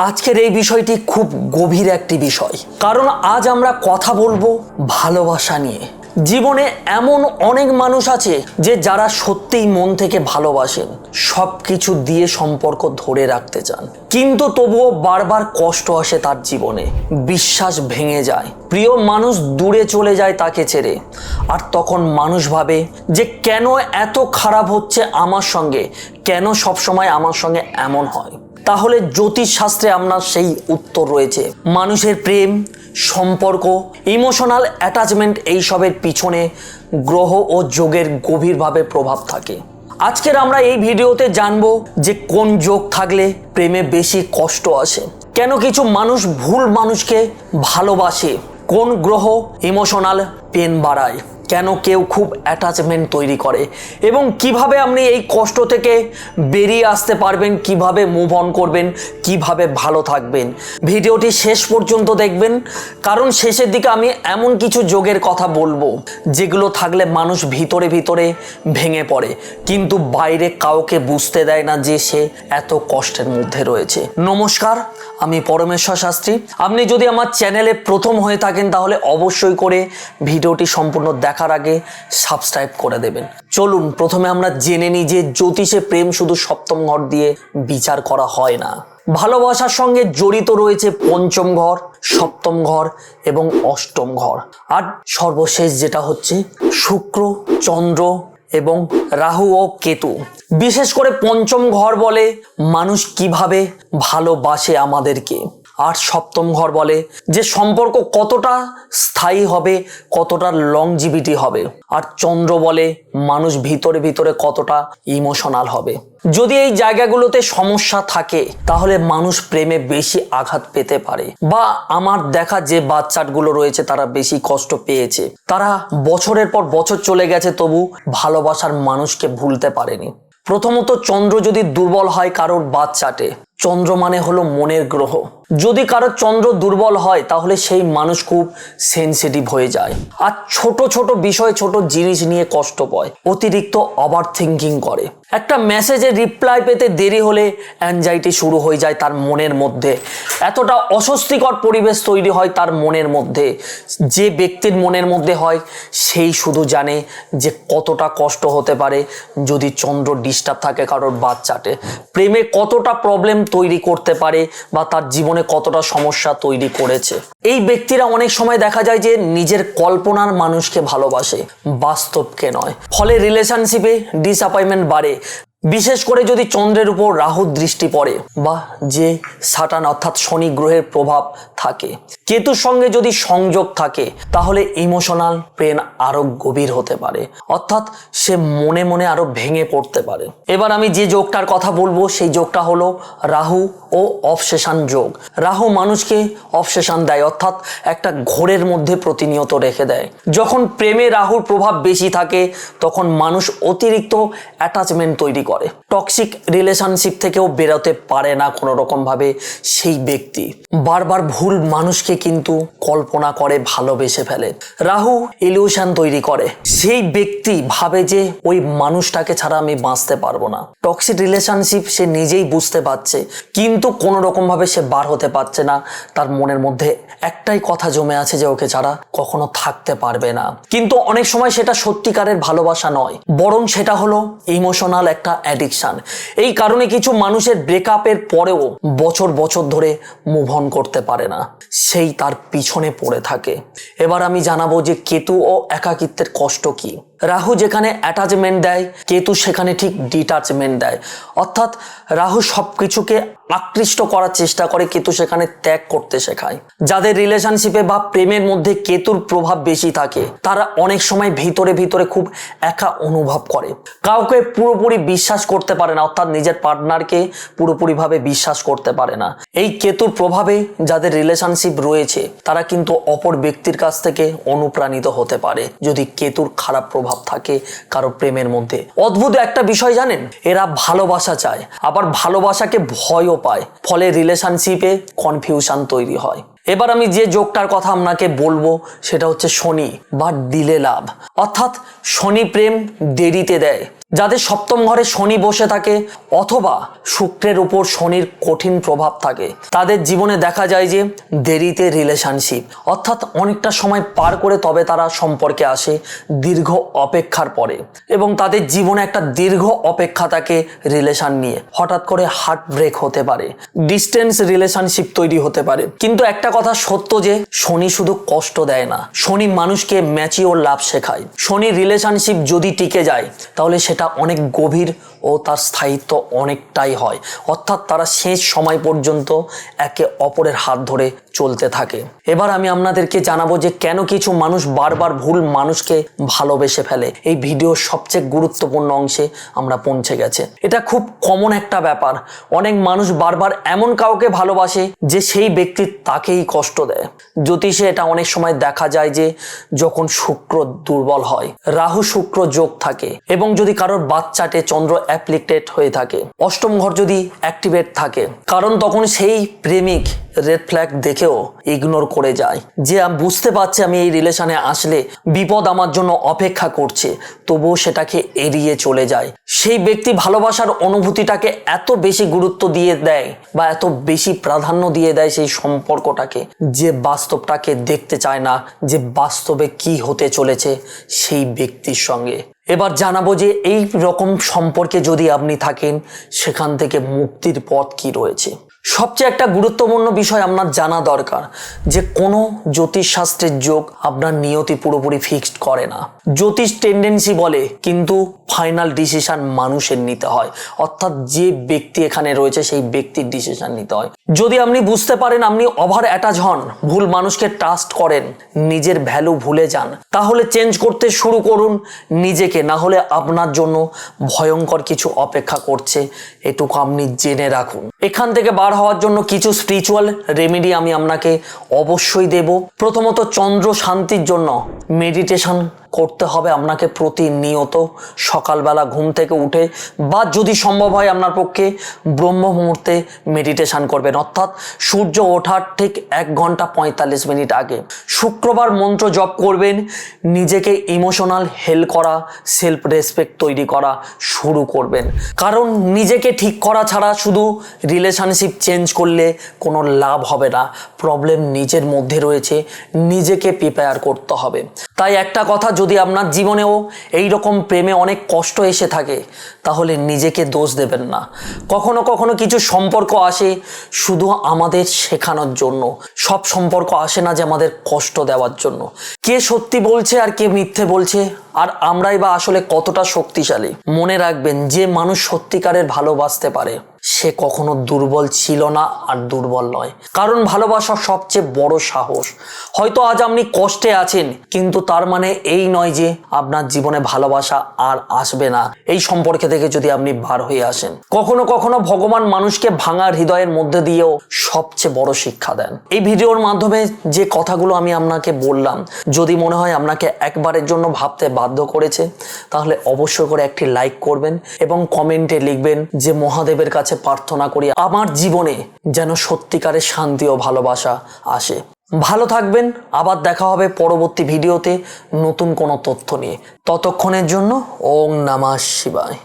আজকের এই বিষয়টি খুব গভীর একটি বিষয়, কারণ আজ আমরা কথা বলবো ভালোবাসা নিয়ে। জীবনে এমন অনেক মানুষ আছে যে যারা সত্যিই মন থেকে ভালোবাসেন, সব কিছু দিয়ে সম্পর্ক ধরে রাখতে চান, কিন্তু তবুও বারবার কষ্ট আসে তার জীবনে, বিশ্বাস ভেঙে যায়, প্রিয় মানুষ দূরে চলে যায় তাকে ছেড়ে। আর তখন মানুষ ভাবে যে কেন এত খারাপ হচ্ছে আমার সঙ্গে, কেন সবসময় আমার সঙ্গে এমন হয়। তাহলে জ্যোতিষ শাস্ত্রে আপনার সেই উত্তর রয়েছে। মানুষের প্রেম, সম্পর্ক, ইমোশনাল অ্যাটাচমেন্ট, এইসবের পিছনে গ্রহ ও যোগের গভীরভাবে প্রভাব থাকে। আজকের আমরা এই ভিডিওতে জানবো যে কোন যোগ থাকলে প্রেমে বেশি কষ্ট আসে, কেন কিছু মানুষ ভুল মানুষকে ভালোবাসে, কোন গ্রহ ইমোশনাল পেন বাড়ায়, কেন কেউ খুব অ্যাটাচমেন্ট তৈরি করে, এবং কিভাবে আপনি এই কষ্ট থেকে বেরিয়ে আসতে পারবেন, কিভাবে মুভ অন করবেন, কিভাবে ভালো থাকবেন। ভিডিওটি শেষ পর্যন্ত দেখবেন, কারণ শেষের দিকে আমি এমন কিছু যোগের কথা বলবো যেগুলো থাকলে মানুষ ভিতরে ভিতরে ভেঙে পড়ে, কিন্তু বাইরে কাউকে বুঝতে দেয় না যে সে এত কষ্টের মধ্যে রয়েছে। নমস্কার, আমি পরমেশ্বর শাস্ত্রী। আপনি যদি আমার চ্যানেলে প্রথম হয়ে থাকেন তাহলে অবশ্যই করে ভিডিওটি সম্পূর্ণ দেখার আগে সাবস্ক্রাইব করে দেবেন। চলুন প্রথমে আমরা জেনে নিই যে জ্যোতিষে প্রেম শুধু সপ্তম ঘর দিয়ে বিচার করা হয় না। ভালোবাসার সঙ্গে জড়িত রয়েছে পঞ্চম ঘর, সপ্তম ঘর এবং অষ্টম ঘর, আর সর্বশেষ যেটা হচ্ছে শুক্র, চন্দ্র এবং রাহু ও কেতু। বিশেষ করে পঞ্চম ঘর বলে মানুষ কিভাবে ভালোবাসে আমাদেরকে, আর সপ্তম ঘর বলে যে সম্পর্ক কতটা স্থায়ী হবে, কতটা লংজিভিটি হবে, আর চন্দ্র বলে মানুষ ভিতরে ভিতরে কতটা ইমোশনাল হবে। যদি এই জায়গাগুলোতে সমস্যা থাকে তাহলে মানুষ প্রেমে বেশি আঘাত পেতে পারে, বা আমার দেখা যে বাচ্চাগুলো রয়েছে তারা বেশি কষ্ট পেয়েছে, তারা বছরের পর বছর চলে গেছে তবু ভালোবাসার মানুষকে ভুলতে পারেনি। প্রথমত চন্দ্র যদি দুর্বল হয় কারোর বাচ্চাটে, চন্দ্র মানে হলো মনের গ্রহ, যদি কারোর চন্দ্র দুর্বল হয় তাহলে সেই মানুষ খুব সেনসিটিভ হয়ে যায়, আর ছোট ছোট বিষয়, ছোট জিনিস নিয়ে কষ্ট পায়, অতিরিক্ত ওভার থিঙ্কিং করে। একটা মেসেজের রিপ্লাই পেতে দেরি হলে অ্যাংজাইটি শুরু হয়ে যায় তার মনের মধ্যে, এতটা অস্বস্তিকর পরিবেশ তৈরি হয় তার মনের মধ্যে। যে ব্যক্তির মনের মধ্যে হয় সেই শুধু জানে যে কতটা কষ্ট হতে পারে যদি চন্দ্র ডিস্টার্ব থাকে কারোর বাচ্চাটে, প্রেমে কতটা প্রবলেম তৈরি করতে পারে বা তার জীবনে কতটা সমস্যা তৈরি করেছে। এই ব্যক্তিরা অনেক সময় দেখা যায় যে নিজের কল্পনার মানুষকে ভালোবাসে, বাস্তবকে নয়, ফলে রিলেশনশিপে ডিসঅ্যাপয়েন্টমেন্ট বাড়ে। বিশেষ করে যদি চন্দ্রের উপর রাহুর দৃষ্টি পড়ে বা যে সাটান অর্থাৎ শনি গ্রহের প্রভাব থাকে, কেতুর সঙ্গে যদি সংযোগ থাকে তাহলে ইমোশনাল পেন আরো গভীর হতে পারে, অর্থাৎ সে মনে মনে আরো ভেঙে পড়তে পারে। এবার আমি যে যোগটার কথা বলবো সেই যোগটা হলো রাহু ও অবসেশন যোগ। রাহু মানুষকে অবসেশন দেয়, অর্থাৎ একটা ঘোরের মধ্যে প্রতিনিয়ত রেখে দেয়। যখন প্রেমে রাহুর প্রভাব বেশি থাকে তখন মানুষ অতিরিক্ত অ্যাটাচমেন্ট তৈরি করে, টক্সিক রিলেশনশিপ থেকেও বেরোতে পারে না কোনো রকম ভাবে। সেই ব্যক্তি বারবার ভুল মানুষকে কিন্তু কল্পনা করে ভালোবেসে ফেলে, রাহু ইলিউশন তৈরি করে। সেই ব্যক্তি ভাবে যে ওই মানুষটাকে ছাড়া আমি বাঁচতে পারবো না। টক্সিক রিলেশনশিপ সে নিজেই বুঝতে পারছে, কিন্তু কোনো রকম ভাবে সে বার হতে পারছে না। তার মনের মধ্যে একটাই কথা জমে আছে যে ওকে ছাড়া কখনো থাকতে পারবে না। কিন্তু অনেক সময় সেটা সত্যিকারের ভালোবাসা নয়, বরং সেটা হলো ইমোশনাল একটা অ্যাডিকশন। এই কারণে কিছু মানুষের ব্রেকআপের পরেও বছর বছর ধরে মুভ অন করতে পারে না, সেই তার পিছনে পড়ে থাকে। এবার আমি জানাবো যে কেতু ও একাকিত্বের কষ্ট কি। রাহু যেখানে অ্যাটাচমেন্ট দেয়, কেতু সেখানে ঠিক ডিটাচমেন্ট দেয়, অর্থাৎ রাহু সবকিছুকে আকৃষ্ট করার চেষ্টা করে, কেতু সেখানে ত্যাগ করতে শেখায়। যাদের রিলেশনশিপে বা প্রেমের মধ্যে কেতুর প্রভাব বেশি থাকে তারা অনেক সময় ভিতরে ভিতরে খুব একা অনুভব করে, কাউকে পুরোপুরি বিশ্বাস করতে পারে না, অর্থাৎ নিজের পার্টনারকে পুরোপুরিভাবে বিশ্বাস করতে পারে না। এই কেতুর প্রভাবে যাদের রিলেশনশিপ রয়েছে তারা কিন্তু অপর ব্যক্তির কাছ থেকে অনুপ্রাণিত হতে পারে যদি কেতুর খারাপ প্রভাব থাকে কারো প্রেমের মধ্যে। অদ্ভুত একটা বিষয় জানেন, এরা ভালোবাসা চায় আবার ভালোবাসাকে ভয়ও পায়, ফলে রিলেশনশিপে কনফিউশন তৈরি হয়। এবার আমি যে যোগটার কথা আপনাকে বলবো সেটা হচ্ছে শনি বা ডিলে লাভ, অর্থাৎ শনি প্রেম দেরিতে দেয়, যাদের সপ্তম ঘরে শনি বসে থাকে অথবা শুক্রের উপর শনির কঠিন প্রভাব থাকে, তাদের জীবনে দেখা যায় যে দেরিতে রিলেশনশিপ, অর্থাৎ অনেকটা সময় পার করে তবে তারা সম্পর্কে আসে, দীর্ঘ অপেক্ষার পরে। এবং তাদের জীবনে একটা দীর্ঘ অপেক্ষা থাকে রিলেশন নিয়ে। হঠাৎ করে হার্ট ব্রেক হতে পারে, ডিস্টেন্স রিলেশনশিপ তৈরি হতে পারে। কিন্তু একটা কথা সত্য যে শনি শুধু কষ্ট দেয় না, শনি মানুষকে ম্যাচিওর লাভ শেখায়। শনি রিলেশনশিপ যদি টিকে যায় তাহলে সেটা অনেক গভীর ও তার স্থায়িত্ব অনেকটাই হয়, অর্থাৎ তারা শেষ সময় পর্যন্ত একে অপরের হাত ধরে চলতে থাকে। এবার আমি আপনাদেরকে জানাবো যে কেন কিছু মানুষ বারবার ভুল মানুষকে ভালোবেসে ফেলে। এই ভিডিওর সবচেয়ে গুরুত্বপূর্ণ অংশে আমরা পৌঁছে গেছে। এটা খুব কমন একটা ব্যাপার। অনেক মানুষ বারবার এমন কাউকে ভালোবাসে যে সেই ব্যক্তি তাকেই কষ্ট দেয়। জ্যোতিষে এটা অনেক সময় দেখা যায় যে যখন শুক্র দুর্বল হয়, রাহু শুক্র যোগ থাকে এবং যদি কারোর বাচ্চাটে চন্দ্র অ্যাপ্লিকেট হয়ে থাকে, অষ্টম ঘর যদি অ্যাক্টিভেট থাকে, কারণ তখন সেই প্রেমিক রেড ফ্ল্যাগ দেখেও ইগনোর করে যায় যে বুঝতে পারছে আমি এই রিলেশনে আসলে বিপদ আমার জন্য অপেক্ষা করছে, তবুও সেটাকে এড়িয়ে চলে যায়। সেই ব্যক্তি ভালোবাসার অনুভূতিটাকে এত বেশি গুরুত্ব দিয়ে দেয় বা এত বেশি প্রাধান্য দিয়ে দেয় সেই সম্পর্কটাকে, যে বাস্তবটাকে দেখতে চায় না যে বাস্তবে কি হতে চলেছে সেই ব্যক্তির সঙ্গে। এবার জানাবো যে এই রকম সম্পর্কে যদি আপনি থাকেন সেখান থেকে মুক্তির পথ কি রয়েছে। সবচেয়ে একটা গুরুত্বপূর্ণ বিষয় আপনার জানা দরকার যে কোনো জ্যোতিষশাস্ত্রের যোগ আপনার নিয়তি পুরোপুরি ফিক্সড করে না। জ্যোতিষ টেন্ডেন্সি বলে, কিন্তু ফাইনাল ডিসিশন মানুষের নিতে হয়, অর্থাৎ যে ব্যক্তি এখানে রয়েছে সেই ব্যক্তির ডিসিশন নিতে হয়। যদি আপনি বুঝতে পারেন আপনি ওভার অ্যাটাচ হন, ভুল মানুষকে ট্রাস্ট করেন, নিজের ভ্যালু ভুলে যান, তাহলে চেঞ্জ করতে শুরু করুন নিজেকে, না হলে আপনার জন্য ভয়ঙ্কর কিছু অপেক্ষা করছে, এটুকু আপনি জেনে রাখুন। এখান থেকে বার হওয়ার জন্য কিছু স্পিরিচুয়াল রেমেডি আমি আপনাকে অবশ্যই দেব। প্রথমত, চন্দ্র শান্তির জন্য মেডিটেশন করতে হবে আপনাকে প্রতিনিয়ত সকালবেলা ঘুম থেকে উঠে, বা যদি সম্ভব হয় আপনার পক্ষে ব্রহ্ম মুহূর্তে মেডিটেশন করবেন, অর্থাৎ সূর্য ওঠার ঠিক 1 ঘন্টা 45 মিনিট আগে। শুক্রবার মন্ত্র জপ করবেন, নিজেকে ইমোশনাল হেল করা, সেলফ রেসপেক্ট তৈরি করা শুরু করবেন। কারণ নিজেকে ঠিক করা ছাড়া শুধু রিলেশনশিপ চেঞ্জ করলে কোনো লাভ হবে না। প্রবলেম নিজের মধ্যে রয়েছে, নিজেকে প্রিপেয়ার করতে হবে। তাই একটা কথা, যদি আপনার জীবনেও এই রকম প্রেমে অনেক কষ্ট এসে থাকে তাহলে নিজেকে দোষ দেবেন না। কখনো কখনো কিছু সম্পর্ক আসে শুধু আমাদের শেখানোর জন্য, সব সম্পর্ক আসে না যে আমাদের কষ্ট দেওয়ার জন্য। কে সত্যি বলছে আর কে মিথ্যে বলছে, আর আমরাই বা আসলে কতটা শক্তিশালী। মনে রাখবেন, যে মানুষ সত্যিকারের ভালোবাসতে পারে সে কখনো দুর্বল ছিল না আর দুর্বল নয়, কারণ ভালোবাসা সবচেয়ে বড় সাহস। হয়তো আজ আপনি কষ্টে আছেন, কিন্তু তার মানে এই নয় যে আপনার জীবনে ভালোবাসা আর আসবে না এই সম্পর্কে থেকে যদি আপনি বার হয়ে আসেন। কখনো কখনো ভগবান মানুষকে ভাঙা হৃদয়ের মধ্যে দিয়েও সবচেয়ে বড় শিক্ষা দেন। এই ভিডিওর মাধ্যমে যে কথাগুলো আমি আপনাকে বললাম, যদি মনে হয় আপনাকে একবারের জন্য ভাবতে বাধ্য করেছে, তাহলে অবশ্যই করে একটি লাইক করবেন এবং কমেন্টে লিখবেন যে মহাদেবের কাছে প্রার্থনা করি আমার জীবনে যেন সত্যিকারের শান্তি ও ভালোবাসা আসে। ভালো থাকবেন, আবার দেখা হবে পরবর্তী ভিডিওতে নতুন কোনো তথ্য নিয়ে। ততক্ষণের জন্য ওম নমঃ শিবায়।